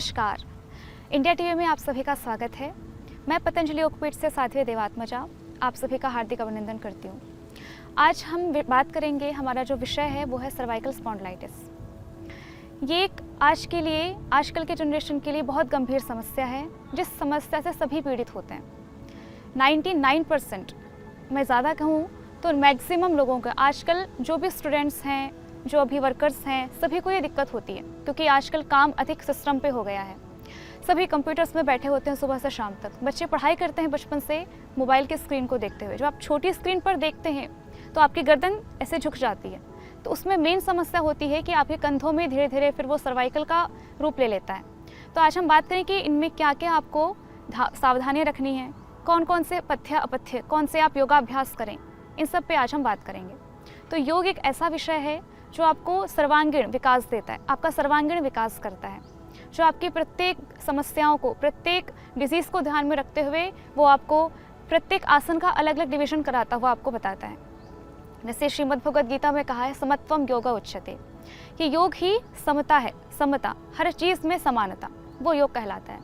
नमस्कार। India TV में आप सभी का स्वागत है। मैं पतंजलि योगपीठ से साध्वी देवात्मजा आप सभी का हार्दिक अभिनंदन करती हूँ। आज हम बात करेंगे, हमारा जो विषय है वो है सर्वाइकल स्पॉन्डिलाइटिस। ये एक आजकल के जनरेशन के लिए बहुत गंभीर समस्या है, जिस समस्या से सभी पीड़ित होते हैं। 99% मैं ज़्यादा कहूँ तो मैक्सिमम लोगों का, आजकल जो भी स्टूडेंट्स हैं, जो अभी वर्कर्स हैं, सभी को ये दिक्कत होती है, क्योंकि आजकल काम अधिक सिस्टम पे हो गया है। सभी कंप्यूटर्स में बैठे होते हैं सुबह से शाम तक। बच्चे पढ़ाई करते हैं बचपन से मोबाइल के स्क्रीन को देखते हुए। जब आप छोटी स्क्रीन पर देखते हैं तो आपकी गर्दन ऐसे झुक जाती है, तो उसमें मेन समस्या होती है कि आपके कंधों में धीरे धीरे फिर वो सर्वाइकल का रूप ले लेता है। तो आज हम बात करें कि इनमें क्या क्या आपको सावधानियाँ रखनी है, कौन कौन से पथ्य अपथ्य, कौन से आप योगाभ्यास करें, इन सब पे आज हम बात करेंगे। तो योग एक ऐसा विषय है जो आपको सर्वांगीण विकास देता है, आपका सर्वांगीण विकास करता है, जो आपकी प्रत्येक समस्याओं को, प्रत्येक डिजीज़ को ध्यान में रखते हुए वो आपको प्रत्येक आसन का अलग अलग डिवीजन कराता हुआ आपको बताता है। जैसे श्रीमद् भगवद गीता में कहा है, समत्वम योगा उच्यते, कि योग ही समता है, समता, हर चीज़ में समानता, वो योग कहलाता है।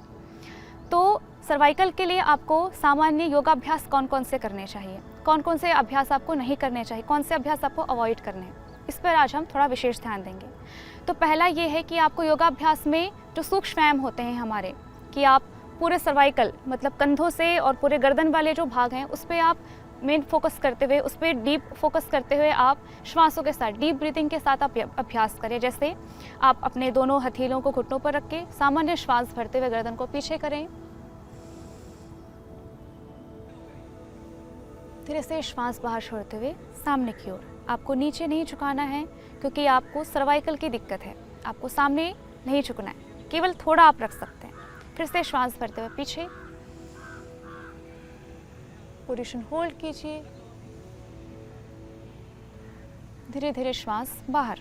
तो सर्वाइकल के लिए आपको सामान्य योगाभ्यास कौन कौन से करने चाहिए, कौन कौन से अभ्यास आपको नहीं करने चाहिए, कौन से अभ्यास आपको अवॉइड करने हैं, इस पर आज हम थोड़ा विशेष ध्यान देंगे। तो पहला ये है कि आपको योगाभ्यास में जो सूक्ष्म व्यायाम होते हैं हमारे, कि आप पूरे सर्वाइकल मतलब कंधों से और पूरे गर्दन वाले जो भाग हैं उस पर आप मेन फोकस करते हुए, उस पर डीप फोकस करते हुए आप श्वासों के साथ, डीप ब्रीथिंग के साथ आप अभ्यास करें। जैसे आप अपने दोनों हथेलियों को घुटनों पर रख के सामान्य श्वास भरते हुए गर्दन को पीछे करें। धीरे से श्वास बाहर छोड़ते हुए सामने की ओर। आपको नीचे नहीं झुकाना है, क्योंकि आपको सर्वाइकल की दिक्कत है। आपको सामने नहीं झुकना है, केवल थोड़ा आप रख सकते हैं। फिर से श्वास भरते हुए पीछे, पोजीशन होल्ड कीजिए। धीरे धीरे श्वास बाहर।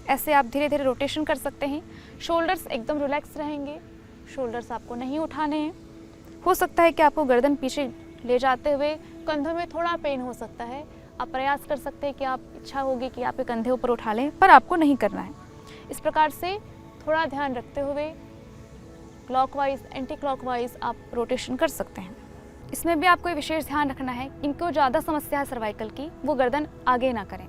ऐसे आप धीरे धीरे रोटेशन कर सकते हैं। शोल्डर्स एकदम रिलैक्स रहेंगे, शोल्डर्स आपको नहीं उठाने हैं। हो सकता है कि आपको गर्दन पीछे ले जाते हुए कंधों में थोड़ा पेन हो सकता है। आप प्रयास कर सकते हैं कि आप, इच्छा होगी कि आप कंधे ऊपर उठा लें, पर आपको नहीं करना है। इस प्रकार से थोड़ा ध्यान रखते हुए क्लॉकवाइज, एंटी क्लॉकवाइज आप रोटेशन कर सकते हैं। इसमें भी आपको विशेष ध्यान रखना है, इनको ज़्यादा समस्या है सर्वाइकल की, वो गर्दन आगे ना करें।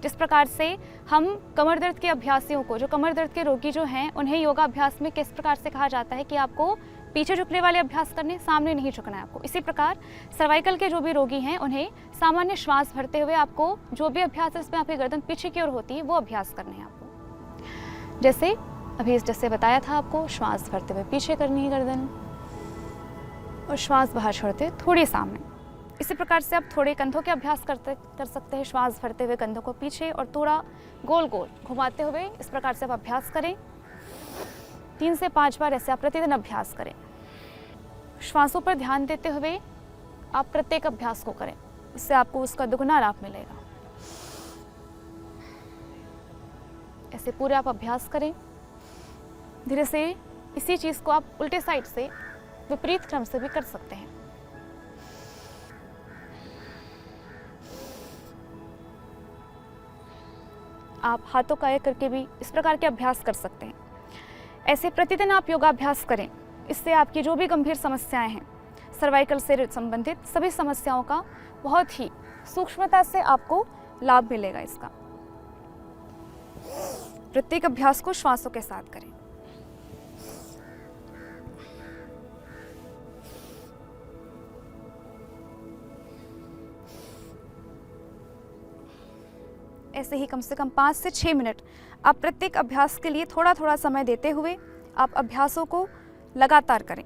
जिस प्रकार से हम कमर दर्द के अभ्यासियों को, जो कमर दर्द के रोगी जो हैं, उन्हें योगाभ्यास में किस प्रकार से कहा जाता है कि आपको पीछे झुकने वाले अभ्यास करने, सामने नहीं झुकना है आपको। इसी प्रकार सर्वाइकल के जो भी रोगी हैं उन्हें सामान्य श्वास भरते हुए आपको जो भी अभ्यास है इसमें आपकी गर्दन पीछे की ओर होती है, वो अभ्यास करने हैं आपको। जैसे बताया था आपको, श्वास भरते हुए पीछे करनी है गर्दन, और श्वास बाहर छोड़ते थोड़ी सामने। इसी प्रकार से आप थोड़े कंधों के अभ्यास कर सकते हैं। श्वास भरते हुए कंधों को पीछे और थोड़ा गोल गोल घुमाते हुए इस प्रकार से आप अभ्यास करें। 3 से 5 बार ऐसे आप प्रतिदिन अभ्यास करें। श्वासों पर ध्यान देते हुए आप प्रत्येक अभ्यास को करें, इससे आपको उसका दुगना लाभ मिलेगा। ऐसे पूरे आप अभ्यास करें। धीरे से इसी चीज़ को आप उल्टे साइड से, विपरीत क्रम से भी कर सकते हैं। आप हाथों का एक करके भी इस प्रकार के अभ्यास कर सकते हैं। ऐसे प्रतिदिन आप योगाभ्यास करें। इससे आपकी जो भी गंभीर समस्याएं हैं, सर्वाइकल से संबंधित सभी समस्याओं का बहुत ही सूक्ष्मता से आपको लाभ मिलेगा। इसका प्रत्येक अभ्यास को श्वासों के साथ करें। ऐसे ही कम से कम 5 से 6 मिनट आप प्रत्येक अभ्यास के लिए थोड़ा थोड़ा समय देते हुए आप अभ्यासों को लगातार करें।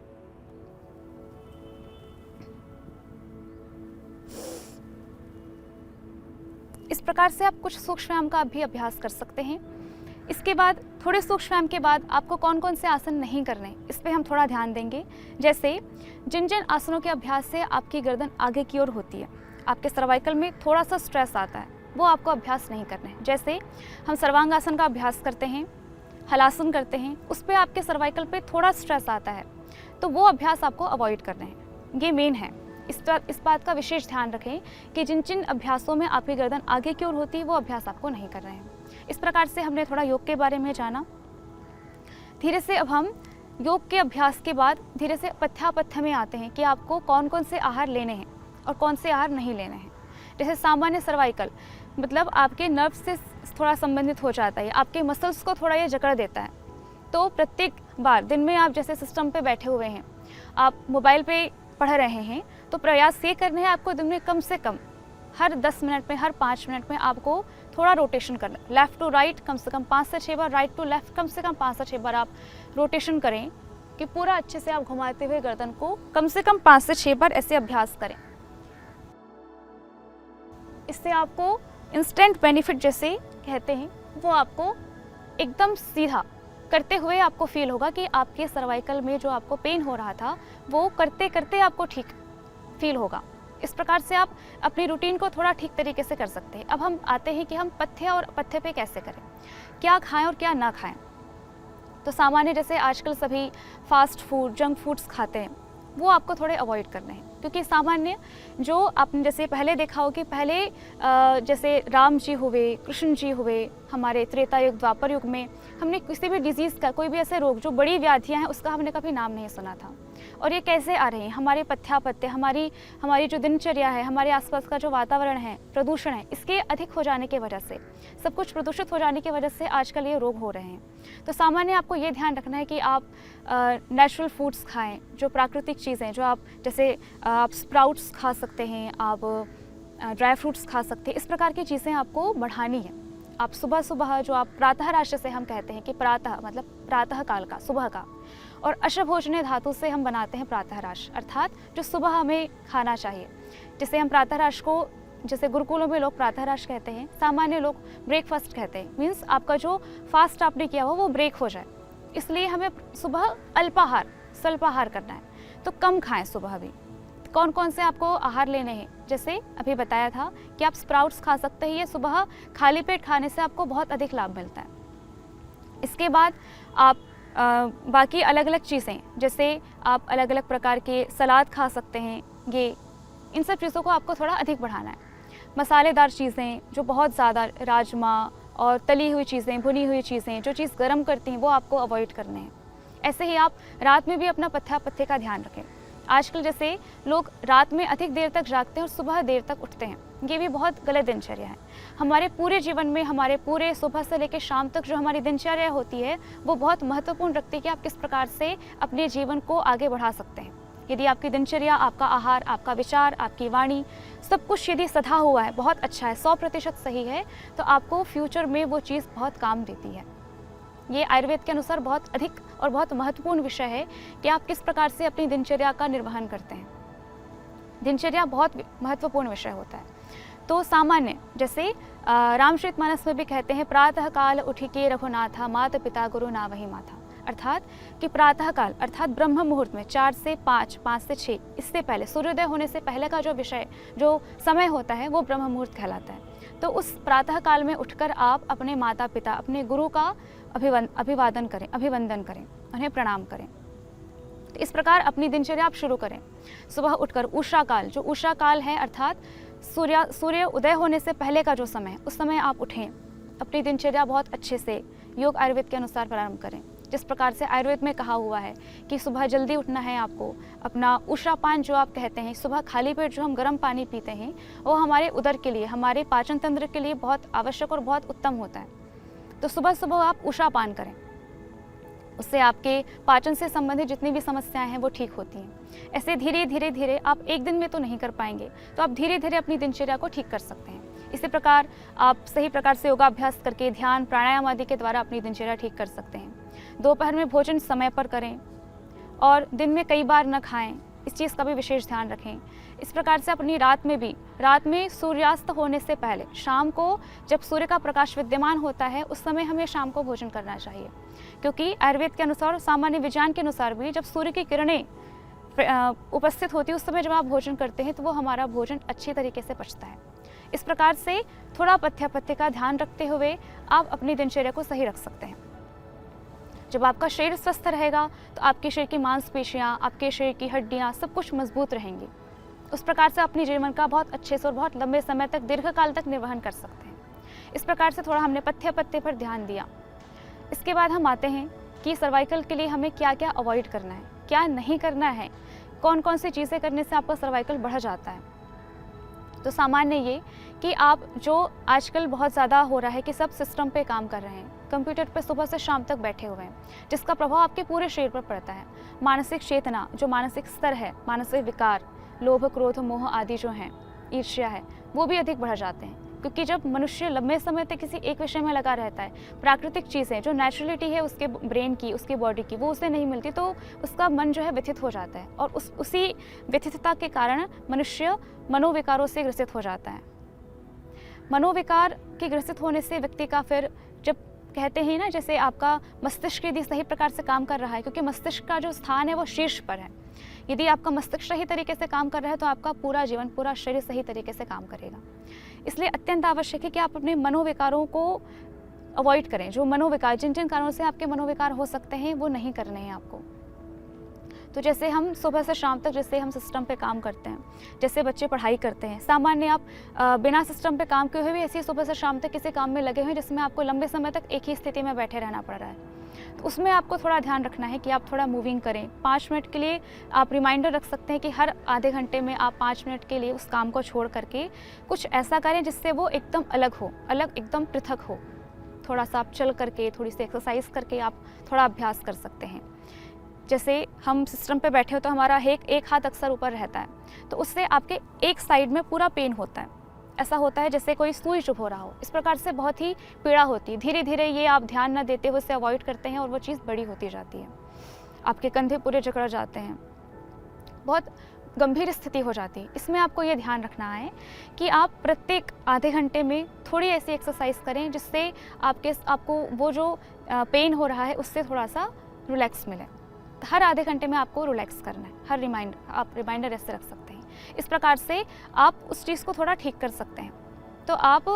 इस प्रकार से आप कुछ सूक्ष्म व्यायाम का भी अभ्यास कर सकते हैं। इसके बाद थोड़े सूक्ष्म व्यायाम के बाद आपको कौन कौन से आसन नहीं करने, इस पे हम थोड़ा ध्यान देंगे। जैसे जिन जिन आसनों के अभ्यास से आपकी गर्दन आगे की ओर होती है, आपके सर्वाइकल में थोड़ा सा स्ट्रेस आता है, वो आपको अभ्यास नहीं करना है। जैसे हम सर्वांगासन का अभ्यास करते हैं, हलासन करते हैं, उस पर आपके सर्वाइकल पे थोड़ा स्ट्रेस आता है, तो वो अभ्यास आपको अवॉइड करने हैं। ये मेन है। इस बात का विशेष ध्यान रखें कि जिन जिन अभ्यासों में आपकी गर्दन आगे की ओर होती है वो अभ्यास आपको नहीं कर रहे हैं। इस प्रकार से हमने थोड़ा योग के बारे में जाना। धीरे से अब हम योग के अभ्यास के बाद धीरे से पथ्यापथ्य में आते हैं कि आपको कौन कौन से आहार लेने हैं और कौन से आहार नहीं लेने हैं। जैसे सामान्य सर्वाइकल मतलब आपके नर्व से थोड़ा संबंधित हो जाता है, आपके मसल्स को थोड़ा ये जकड़ देता है। तो प्रत्येक बार दिन में आप जैसे सिस्टम पे बैठे हुए हैं, आप मोबाइल पे पढ़ रहे हैं, तो प्रयास ये करना है आपको दिन में कम से कम हर 10 मिनट में, हर 5 मिनट में आपको थोड़ा रोटेशन करना है। लेफ़्ट टू राइट कम से कम 5 से 6 बार, राइट टू लेफ़्ट कम से कम 5 से 6 बार आप रोटेशन करें कि पूरा अच्छे से आप घुमाते हुए गर्दन को कम से कम 5 से 6 बार ऐसे अभ्यास करें। इससे आपको इंस्टेंट बेनिफिट जैसे कहते हैं वो आपको एकदम सीधा करते हुए आपको फील होगा कि आपके सर्वाइकल में जो आपको पेन हो रहा था वो करते करते आपको ठीक फील होगा। इस प्रकार से आप अपनी रूटीन को थोड़ा ठीक तरीके से कर सकते हैं। अब हम आते हैं कि हम पथ्य और अपथ्य पे कैसे करें, क्या खाएं और क्या ना खाएं। तो सामान्य जैसे आजकल सभी फास्ट फूड, जंक फूड्स खाते हैं, वो आपको थोड़े अवॉइड करने हैं, क्योंकि सामान्य जो आपने जैसे पहले देखा हो कि पहले जैसे राम जी हुए, कृष्ण जी हुए, हमारे त्रेता युग, द्वापर युग में हमने किसी भी डिजीज़ का, कोई भी ऐसे रोग जो बड़ी व्याधियां हैं उसका हमने कभी नाम नहीं सुना था। और ये कैसे आ रहे हैं, हमारे पथ्यापथ्य, हमारी जो दिनचर्या है, हमारे आसपास का जो वातावरण है, प्रदूषण है, इसके अधिक हो जाने की वजह से, सब कुछ प्रदूषित हो जाने की वजह से आजकल ये रोग हो रहे हैं। तो सामान्य आपको ये ध्यान रखना है कि आप नेचुरल फूड्स खाएं, जो प्राकृतिक चीज़ें, जो आप जैसे आप स्प्राउट्स खा सकते हैं, आप ड्राई फ्रूट्स खा सकते हैं, इस प्रकार की चीज़ें आपको बढ़ानी है। आप सुबह सुबह जो आप प्रातः राश से हम कहते हैं कि प्रातः मतलब प्रातः काल का, सुबह का, और अशभोजने धातु से हम बनाते हैं प्रातः राश, अर्थात जो सुबह हमें खाना चाहिए। जैसे हम प्रातः राश को, जैसे गुरुकुलों में लोग प्रातः राश कहते हैं, सामान्य लोग ब्रेकफास्ट कहते हैं। मीन्स आपका जो फास्ट आपने किया हो वो ब्रेक हो जाए, इसलिए हमें सुबह अल्पाहार, स्वल्पाहार करना है। तो कम खाएं सुबह भी। कौन कौन से आपको आहार लेने हैं, जैसे अभी बताया था कि आप स्प्राउट्स खा सकते हैं, ये सुबह खाली पेट खाने से आपको बहुत अधिक लाभ मिलता है। इसके बाद आप बाकी अलग अलग चीज़ें, जैसे आप अलग अलग प्रकार के सलाद खा सकते हैं, ये इन सब चीज़ों को आपको थोड़ा अधिक बढ़ाना है। मसालेदार चीज़ें जो बहुत ज़्यादा, राजमा और तली हुई चीज़ें, भुनी हुई चीज़ें, जो चीज़ गर्म करती हैं वो आपको अवॉइड करने हैं। ऐसे ही आप रात में भी अपना पथ्यापथ्य का ध्यान रखें। आजकल जैसे लोग रात में अधिक देर तक जागते हैं और सुबह देर तक उठते हैं, ये भी बहुत गलत दिनचर्या है। हमारे पूरे जीवन में, हमारे पूरे सुबह से लेकर शाम तक जो हमारी दिनचर्या होती है वो बहुत महत्वपूर्ण रखती है कि आप किस प्रकार से अपने जीवन को आगे बढ़ा सकते हैं। यदि आपकी दिनचर्या, आपका आहार, आपका विचार, आपकी वाणी, सब कुछ यदि सधा हुआ है, बहुत अच्छा है, 100% सही है, तो आपको फ्यूचर में वो चीज़ बहुत काम देती है। ये आयुर्वेद के अनुसार बहुत अधिक और बहुत महत्वपूर्ण विषय है कि आप किस प्रकार से अपनी दिनचर्या का निर्वहन करते हैं। दिनचर्या बहुत महत्वपूर्ण विषय होता है। तो सामान्य जैसे रामचरितमानस में भी कहते हैं, प्रातः काल उठी के रघुनाथा, माता पिता गुरु ना वही माथा। अर्थात कि प्रातः काल अर्थात ब्रह्म मुहूर्त में 4 से 5, 5 से 6, इससे पहले, सूर्योदय होने से पहले का जो विषय, जो समय होता है वो ब्रह्म मुहूर्त कहलाता है। तो उस प्रातः काल में उठकर आप अपने माता पिता, अपने गुरु का अभिवादन करें, अभिवंदन करें, उन्हें प्रणाम करें। तो इस प्रकार अपनी दिनचर्या आप शुरू करें। सुबह उठकर उषा काल, जो उषा काल है अर्थात सूर्य उदय होने से पहले का जो समय, उस समय आप उठें, अपनी दिनचर्या बहुत अच्छे से योग आयुर्वेद के अनुसार प्रारंभ करें। जिस प्रकार से आयुर्वेद में कहा हुआ है कि सुबह जल्दी उठना है आपको। अपना उषापान जो आप कहते हैं, सुबह खाली पेट जो हम गर्म पानी पीते हैं, वो हमारे उदर के लिए, हमारे पाचन तंत्र के लिए बहुत आवश्यक और बहुत उत्तम होता है। तो सुबह सुबह आप उषापान करें, उससे आपके पाचन से संबंधित जितनी भी समस्याएं हैं वो ठीक होती हैं। ऐसे धीरे धीरे धीरे, आप एक दिन में तो नहीं कर पाएंगे, तो आप धीरे धीरे अपनी दिनचर्या को ठीक कर सकते हैं। इसी प्रकार आप सही प्रकार से योगाभ्यास करके, ध्यान, प्राणायाम आदि के द्वारा अपनी दिनचर्या ठीक कर सकते हैं। दोपहर में भोजन समय पर करें और दिन में कई बार न खाएं, इस चीज़ का भी विशेष ध्यान रखें। इस प्रकार से अपनी रात में सूर्यास्त होने से पहले, शाम को जब सूर्य का प्रकाश विद्यमान होता है, उस समय हमें शाम को भोजन करना चाहिए, क्योंकि आयुर्वेद के अनुसार, सामान्य विज्ञान के अनुसार भी, जब सूर्य की किरणें उपस्थित होती है उस समय जब आप भोजन करते हैं तो वो हमारा भोजन अच्छी तरीके से पचता है। इस प्रकार से थोड़ा पथ्यापथ्य का ध्यान रखते हुए आप अपनी दिनचर्या को सही रख सकते हैं। जब आपका शरीर स्वस्थ रहेगा तो आपके शरीर की मांसपेशियाँ, आपके शरीर की हड्डियाँ, सब कुछ मजबूत रहेंगी। उस प्रकार से अपने जीवन का बहुत अच्छे से और बहुत लंबे समय तक, दीर्घकाल तक निर्वहन कर सकते हैं। इस प्रकार से थोड़ा हमने पथ्यापथ्य पर ध्यान दिया। इसके बाद हम आते हैं कि सर्वाइकल के लिए हमें क्या क्या अवॉइड करना है, क्या नहीं करना है, कौन कौन सी चीज़ें करने से आपका सर्वाइकल बढ़ जाता है। तो सामान्य ये कि आप जो आजकल बहुत ज़्यादा हो रहा है कि सब सिस्टम पे काम कर रहे हैं, कंप्यूटर पे सुबह से शाम तक बैठे हुए हैं, जिसका प्रभाव आपके पूरे शरीर पर पड़ता है। मानसिक चेतना, जो मानसिक स्तर है, मानसिक विकार, लोभ, क्रोध, मोह आदि जो हैं, ईर्ष्या है, वो भी अधिक बढ़ जाते हैं। क्योंकि जब मनुष्य लंबे समय तक किसी एक विषय में लगा रहता है, प्राकृतिक चीज़ें जो नेचुरलिटी है उसके ब्रेन की, उसकी बॉडी की, वो उसे नहीं मिलती, तो उसका मन जो है व्यथित हो जाता है और उसी व्यथितता के कारण मनुष्य मनोविकारों से ग्रसित हो जाता है। मनोविकार के ग्रसित होने से व्यक्ति का फिर, जब कहते हैं ना, जैसे आपका मस्तिष्क यदि सही प्रकार से काम कर रहा है, क्योंकि मस्तिष्क का जो स्थान है वो शीर्ष पर है, यदि आपका मस्तिष्क सही तरीके से काम कर रहा है तो आपका पूरा जीवन, पूरा शरीर सही तरीके से काम करेगा। इसलिए अत्यंत आवश्यक है कि आप अपने मनोविकारों को अवॉइड करें। जो मनोविकार, जिन जिन कारणों से आपके मनोविकार हो सकते हैं, वो नहीं करने हैं आपको। तो जैसे हम सुबह से शाम तक जैसे हम सिस्टम पे काम करते हैं, जैसे बच्चे पढ़ाई करते हैं, सामान्य आप बिना सिस्टम पे काम किए हुए भी ऐसे सुबह से शाम तक किसी काम में लगे हुए हैं जिसमें आपको लंबे समय तक एक ही स्थिति में बैठे रहना पड़ रहा है, तो उसमें आपको थोड़ा ध्यान रखना है कि आप थोड़ा मूविंग करें। 5 मिनट के लिए आप रिमाइंडर रख सकते हैं कि हर आधे घंटे में आप 5 मिनट के लिए उस काम को छोड़ करके कुछ ऐसा करें जिससे वो एकदम अलग हो, एकदम पृथक हो। थोड़ा सा आप चल करके, थोड़ी सी एक्सरसाइज करके आप थोड़ा अभ्यास कर सकते हैं। जैसे हम सिस्टम पे बैठे हो तो हमारा एक हाथ अक्सर ऊपर रहता है, तो उससे आपके एक साइड में पूरा पेन होता है। ऐसा होता है जैसे कोई सुई चुभ हो रहा हो, इस प्रकार से बहुत ही पीड़ा होती है। धीरे धीरे ये आप ध्यान न देते हुए उसे अवॉइड करते हैं और वो चीज़ बड़ी होती जाती है। आपके कंधे पूरे जकड़ जाते हैं, बहुत गंभीर स्थिति हो जाती है। इसमें आपको ये ध्यान रखना है कि आप प्रत्येक आधे घंटे में थोड़ी ऐसी एक्सरसाइज करें जिससे आपको वो जो पेन हो रहा है उससे थोड़ा सा रिलैक्स मिले। हर आधे घंटे में आपको रिलैक्स करना है, आप रिमाइंडर ऐसे रख सकते हैं। इस प्रकार से आप उस चीज़ को थोड़ा ठीक कर सकते हैं। तो आप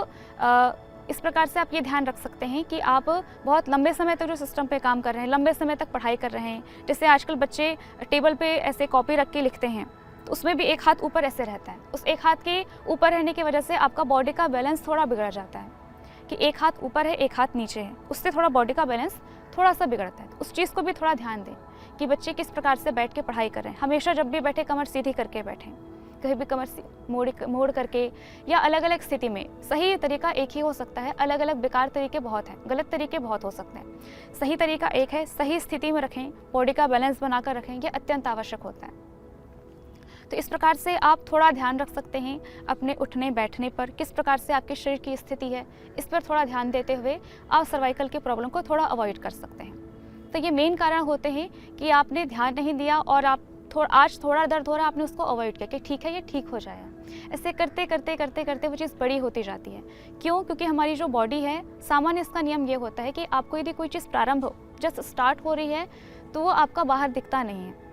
इस प्रकार से आप ये ध्यान रख सकते हैं कि आप बहुत लंबे समय तक जो सिस्टम पे काम कर रहे हैं, लंबे समय तक पढ़ाई कर रहे हैं, जैसे आजकल बच्चे टेबल पे ऐसे कॉपी रख के लिखते हैं, तो उसमें भी एक हाथ ऊपर ऐसे रहता है। उस एक हाथ के ऊपर रहने की वजह से आपका बॉडी का बैलेंस थोड़ा बिगड़ जाता है कि एक हाथ ऊपर है, एक हाथ नीचे है, उससे थोड़ा बॉडी का बैलेंस थोड़ा सा बिगड़ता है। उस चीज़ को भी थोड़ा ध्यान दें कि बच्चे किस प्रकार से बैठ के पढ़ाई कर रहे हैं। हमेशा जब भी बैठे कमर सीधी करके बैठें, कहीं भी कमर मोड़ करके, या अलग अलग स्थिति में। सही तरीका एक ही हो सकता है, अलग अलग बेकार तरीके बहुत हैं, गलत तरीके बहुत हो सकते हैं। सही तरीका एक है, सही स्थिति में रखें, बॉडी का बैलेंस बनाकर रखें, यह अत्यंत आवश्यक होता है। तो इस प्रकार से आप थोड़ा ध्यान रख सकते हैं अपने उठने बैठने पर, किस प्रकार से आपके शरीर की स्थिति है, इस पर थोड़ा ध्यान देते हुए आप सर्वाइकल की प्रॉब्लम को थोड़ा अवॉइड कर सकते हैं। तो ये मेन कारण होते हैं कि आपने ध्यान नहीं दिया और आप आज थोड़ा दर्द हो रहा है, आपने उसको अवॉइड किया कि ठीक है ये ठीक हो जाएगा। ऐसे करते करते करते करते वो चीज़ बड़ी होती जाती है। क्यों? क्योंकि हमारी जो बॉडी है, सामान्य इसका नियम ये होता है कि आपको यदि कोई चीज़ प्रारंभ जस्ट स्टार्ट हो रही है तो वो आपका बाहर दिखता नहीं है।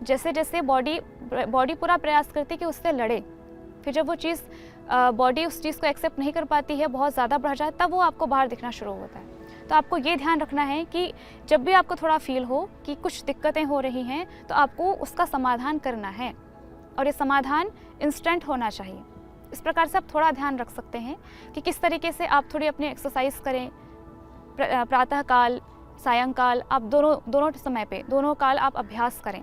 जैसे जैसे बॉडी पूरा प्रयास करती है कि उससे लड़े, फिर जब वो चीज़ बॉडी उस चीज़ को एक्सेप्ट नहीं कर पाती है, बहुत ज़्यादा बढ़ जाए, तब वो आपको बाहर दिखना शुरू होता है। तो आपको ये ध्यान रखना है कि जब भी आपको थोड़ा फील हो कि कुछ दिक्कतें हो रही हैं, तो आपको उसका समाधान करना है और ये समाधान इंस्टेंट होना चाहिए। इस प्रकार से आप थोड़ा ध्यान रख सकते हैं कि किस तरीके से आप थोड़ी अपनी एक्सरसाइज करें। प्रातःकाल, सायंकाल, आप दोनों समय पे, दोनों काल आप अभ्यास करें।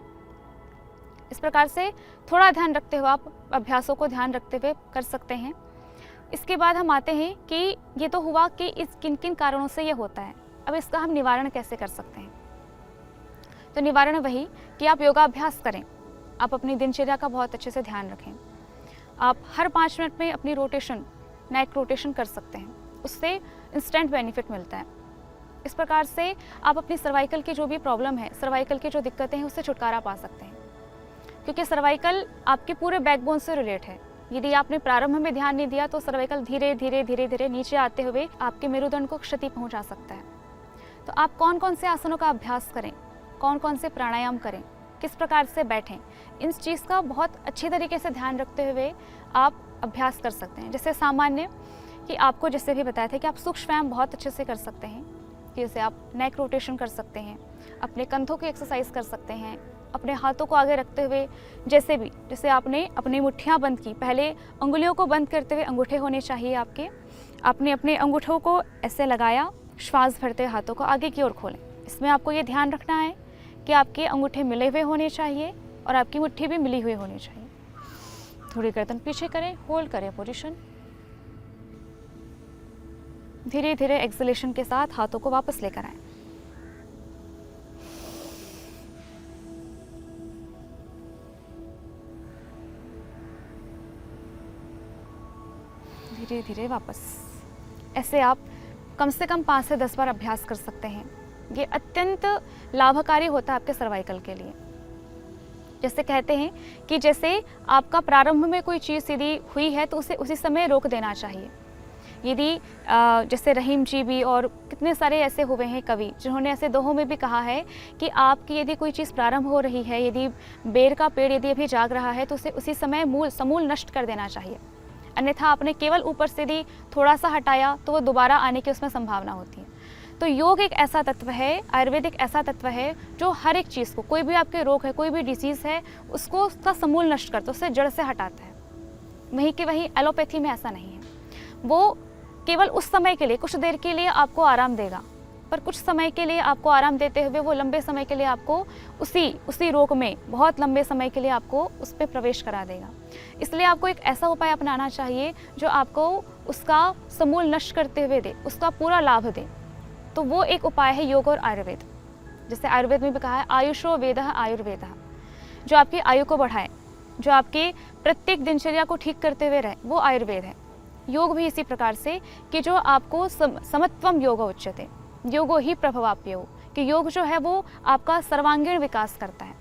इस प्रकार से थोड़ा ध्यान रखते हुए आप अभ्यासों को ध्यान रखते हुए कर सकते हैं। इसके बाद हम आते हैं कि ये तो हुआ कि इस किन किन कारणों से ये होता है। अब इसका हम निवारण कैसे कर सकते हैं? तो निवारण वही कि आप योगाभ्यास करें, आप अपनी दिनचर्या का बहुत अच्छे से ध्यान रखें। आप हर 5 मिनट में अपनी रोटेशन, नेक रोटेशन कर सकते हैं, उससे इंस्टेंट बेनिफिट मिलता है। इस प्रकार से आप अपनी सर्वाइकल की जो भी प्रॉब्लम है, सर्वाइकल की जो दिक्कतें हैं, उससे छुटकारा पा सकते हैं, क्योंकि सर्वाइकल आपके पूरे बैकबोन से रिलेट है। यदि आपने प्रारंभ में ध्यान नहीं दिया तो सर्वाइकल धीरे धीरे धीरे धीरे नीचे आते हुए आपके मेरुदंड को क्षति पहुंचा सकता है। तो आप कौन कौन से आसनों का अभ्यास करें, कौन कौन से प्राणायाम करें, किस प्रकार से बैठें, इन चीज़ का बहुत अच्छी तरीके से ध्यान रखते हुए आप अभ्यास कर सकते हैं। जैसे सामान्य कि आपको जैसे भी बताया था कि आप सूक्ष्म व्यायाम बहुत अच्छे से कर सकते हैं, जैसे आप नेक रोटेशन कर सकते हैं, अपने कंधों की एक्सरसाइज कर सकते हैं, अपने हाथों को आगे रखते हुए, जैसे आपने अपनी मुट्ठियाँ बंद की, पहले अंगुलियों को बंद करते हुए अंगूठे होने चाहिए आपने अपने अंगूठों को ऐसे लगाया, श्वास भरते हुए हाथों को आगे की ओर खोलें। इसमें आपको ये ध्यान रखना है कि आपके अंगूठे मिले हुए होने चाहिए और आपकी मुट्ठी भी मिली हुई होनी चाहिए। थोड़ी गर्दन पीछे करें, होल्ड करें पोजीशन। धीरे धीरे एक्सलेशन के साथ हाथों को वापस लेकर आएं। धीरे धीरे वापस। ऐसे आप कम से कम 5 से 10 बार अभ्यास कर सकते हैं। ये अत्यंत लाभकारी होता है आपके सर्वाइकल के लिए। जैसे कहते हैं कि जैसे आपका प्रारंभ में कोई चीज़ यदि हुई है तो उसे उसी समय रोक देना चाहिए। यदि जैसे रहीम जी भी और कितने सारे ऐसे हुए हैं कवि जिन्होंने ऐसे दोहों में भी कहा है कि आपकी यदि कोई चीज़ प्रारंभ हो रही है, यदि बेर का पेड़ यदि अभी जाग रहा है तो उसे उसी समय समूल नष्ट कर देना चाहिए। अन्यथा आपने केवल ऊपर से यदि थोड़ा सा हटाया तो वो दोबारा आने की उसमें संभावना होती है। तो योग एक ऐसा तत्व है, आयुर्वेदिक ऐसा तत्व है जो हर एक चीज़ को, कोई भी आपके रोग है, कोई भी डिसीज़ है, उसको उसका समूल नष्ट करता है, उससे जड़ से हटाता है। वहीं के वहीं एलोपैथी में ऐसा नहीं है। वो केवल उस समय के लिए, कुछ देर के लिए आपको आराम देगा, पर कुछ समय के लिए आपको आराम देते हुए वो लंबे समय के लिए आपको उसी रोग में बहुत लंबे समय के लिए आपको उस पर प्रवेश करा देगा। इसलिए आपको एक ऐसा उपाय अपनाना चाहिए जो आपको उसका समूल नष्ट करते हुए दे, उसका पूरा लाभ दे। तो वो एक उपाय है योग और आयुर्वेद। जैसे आयुर्वेद में भी कहा है आयुषो वेदः आयुर्वेदः, जो आपकी आयु को बढ़ाए, जो आपके प्रत्येक दिनचर्या को ठीक करते हुए रहे, वो आयुर्वेद है। योग भी इसी प्रकार से कि जो आपको समत्वम योग उच्यते, योगो ही प्रभवाप्यो, कि योग जो है वो आपका सर्वांगीण विकास करता है।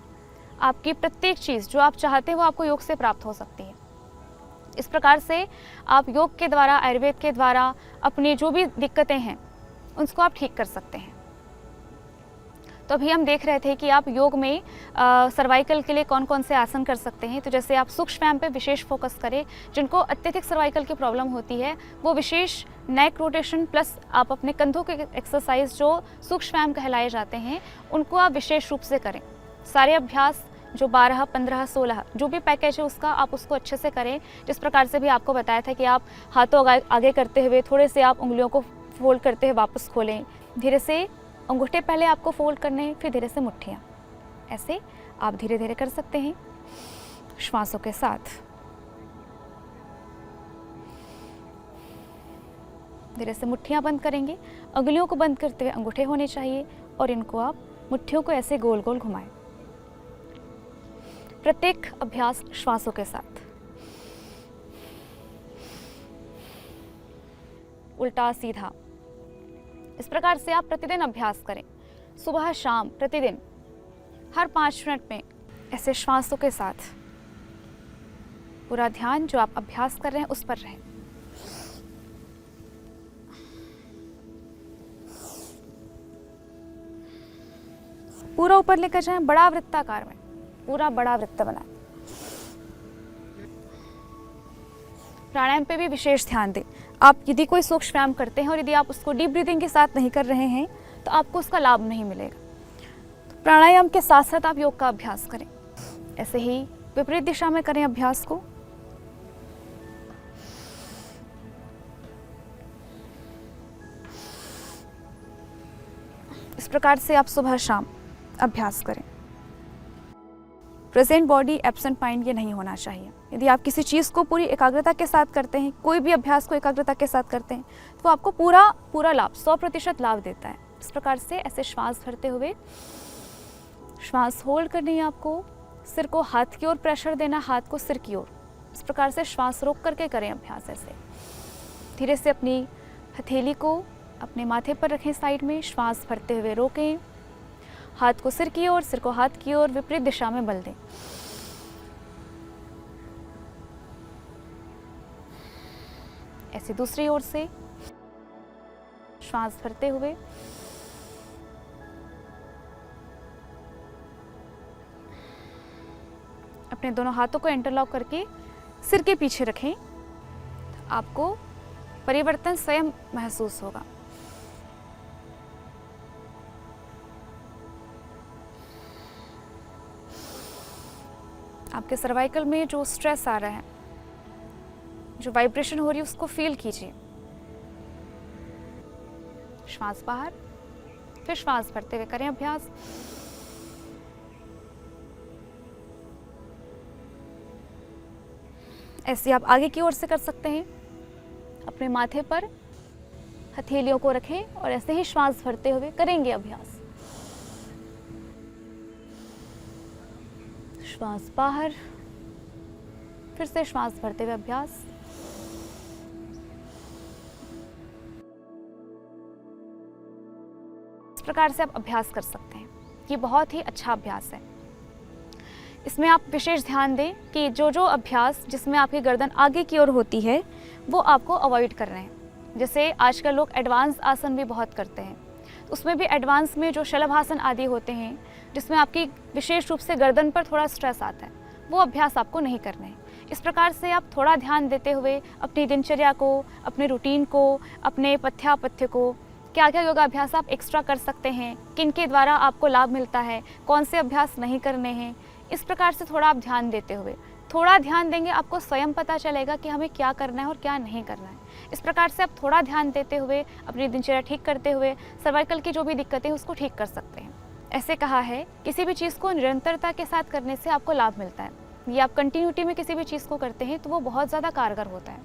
आपकी प्रत्येक चीज़ जो आप चाहते हैं वो आपको योग से प्राप्त हो सकती है। इस प्रकार से आप योग के द्वारा, आयुर्वेद के द्वारा अपनी जो भी दिक्कतें हैं उसको आप ठीक कर सकते हैं। तो अभी हम देख रहे थे कि आप योग में सर्वाइकल के लिए कौन कौन से आसन कर सकते हैं। तो जैसे आप सूक्ष्म व्यायाम पे विशेष फोकस करें, जिनको अत्यधिक सर्वाइकल की प्रॉब्लम होती है वो विशेष नेक रोटेशन प्लस आप अपने कंधों के एक्सरसाइज जो सूक्ष्म व्यायाम कहलाए जाते हैं उनको आप विशेष रूप से करें। सारे अभ्यास जो 12, 15, 16 जो भी पैकेज है उसका आप उसको अच्छे से करें। जिस प्रकार से भी आपको बताया था कि आप हाथों आगे करते हुए थोड़े से आप उंगलियों को फोल्ड करते हुए वापस खोलें, धीरे से अंगूठे पहले आपको फोल्ड करने, फिर धीरे से मुट्ठियाँ। ऐसे आप धीरे धीरे कर सकते हैं श्वासों के साथ। धीरे से मुट्ठियाँ बंद करेंगे, अंगुलियों को बंद करते हुए अंगूठे होने चाहिए और इनको आप मुट्ठियों को ऐसे गोल गोल घुमाएं। प्रत्येक अभ्यास श्वासों के साथ। उल्टा सीधा, इस प्रकार से आप प्रतिदिन अभ्यास करें, सुबह शाम प्रतिदिन, हर 5 मिनट में ऐसे श्वासों के साथ। पूरा ध्यान जो आप अभ्यास कर रहे हैं उस पर रहे। पूरा ऊपर लेकर जाएं, बड़ा वृत्ताकार में, पूरा बड़ा वृत्त बनाएं। प्राणायाम पे भी विशेष ध्यान दें। आप यदि कोई सूक्ष्म व्यायाम करते हैं और यदि आप उसको डीप ब्रीदिंग के साथ नहीं कर रहे हैं तो आपको उसका लाभ नहीं मिलेगा। तो प्राणायाम के साथ साथ आप योग का अभ्यास करें। ऐसे ही विपरीत दिशा में करें अभ्यास को। इस प्रकार से आप सुबह शाम अभ्यास करें। प्रेजेंट बॉडी एब्सेंट माइंड ये नहीं होना चाहिए। यदि आप किसी चीज़ को पूरी एकाग्रता के साथ करते हैं, कोई भी अभ्यास को एकाग्रता के साथ करते हैं तो आपको पूरा लाभ 100% लाभ देता है। इस प्रकार से ऐसे श्वास भरते हुए श्वास होल्ड करनी है आपको, सिर को हाथ की ओर प्रेशर देना, हाथ को सिर की ओर। इस प्रकार से श्वास रोक करके करें अभ्यास। ऐसे धीरे से अपनी हथेली को अपने माथे पर रखें साइड में, श्वास भरते हुए रोकें, हाथ को सिर की ओर, सिर को हाथ की ओर, विपरीत दिशा में बल दें। ऐसे दूसरी ओर से श्वास भरते हुए अपने दोनों हाथों को इंटरलॉक करके सिर के पीछे रखें। आपको परिवर्तन स्वयं महसूस होगा। आपके सर्वाइकल में जो स्ट्रेस आ रहा है, जो वाइब्रेशन हो रही है, उसको फील कीजिए। श्वास बाहर, फिर श्वास भरते हुए करें अभ्यास। ऐसे आप आगे की ओर से कर सकते हैं। अपने माथे पर हथेलियों को रखें और ऐसे ही श्वास भरते हुए करेंगे अभ्यास। श्वास बाहर, फिर से श्वास भरते हुए अभ्यास। इस प्रकार से आप अभ्यास कर सकते हैं। ये बहुत ही अच्छा अभ्यास है। इसमें आप विशेष ध्यान दें कि जो जो अभ्यास जिसमें आपकी गर्दन आगे की ओर होती है वो आपको अवॉइड कर रहे हैं। जैसे आजकल लोग एडवांस आसन भी बहुत करते हैं, उसमें भी एडवांस में जो शलभासन आदि होते हैं जिसमें आपकी विशेष रूप से गर्दन पर थोड़ा स्ट्रेस आता है, वो अभ्यास आपको नहीं करने हैं। इस प्रकार से आप थोड़ा ध्यान देते हुए अपनी दिनचर्या को, अपने रूटीन को, अपने पथ्यापथ्य को, क्या क्या योगाभ्यास आप एक्स्ट्रा कर सकते हैं, किन के द्वारा आपको लाभ मिलता है, कौन से अभ्यास नहीं करने हैं, इस प्रकार से थोड़ा आप ध्यान देते हुए, थोड़ा ध्यान देंगे आपको स्वयं पता चलेगा कि हमें क्या करना है और क्या नहीं करना है। इस प्रकार से आप थोड़ा ध्यान देते हुए अपनी दिनचर्या ठीक करते हुए सर्वाइकल की जो भी दिक्कतें हैं उसको ठीक कर सकते हैं। ऐसे कहा है किसी भी चीज़ को निरंतरता के साथ करने से आपको लाभ मिलता है। ये आप कंटिन्यूटी में किसी भी चीज़ को करते हैं तो वो बहुत ज़्यादा कारगर होता है।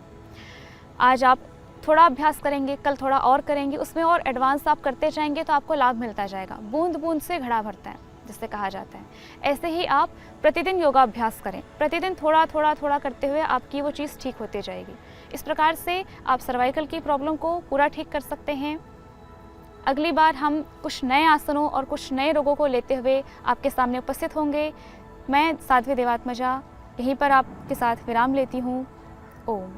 आज आप थोड़ा अभ्यास करेंगे, कल थोड़ा और करेंगे, उसमें और एडवांस आप करते जाएंगे तो आपको लाभ मिलता जाएगा। बूंद बूंद से घड़ा भरता है जिससे कहा जाता है। ऐसे ही आप प्रतिदिन योगाभ्यास करें, प्रतिदिन थोड़ा थोड़ा थोड़ा करते हुए आपकी वो चीज़ ठीक होती जाएगी। इस प्रकार से आप सर्वाइकल की प्रॉब्लम को पूरा ठीक कर सकते हैं। अगली बार हम कुछ नए आसनों और कुछ नए रोगों को लेते हुए आपके सामने उपस्थित होंगे। मैं साध्वी देवात्मजा यहीं पर आपके साथ विराम लेती हूँ। ओम।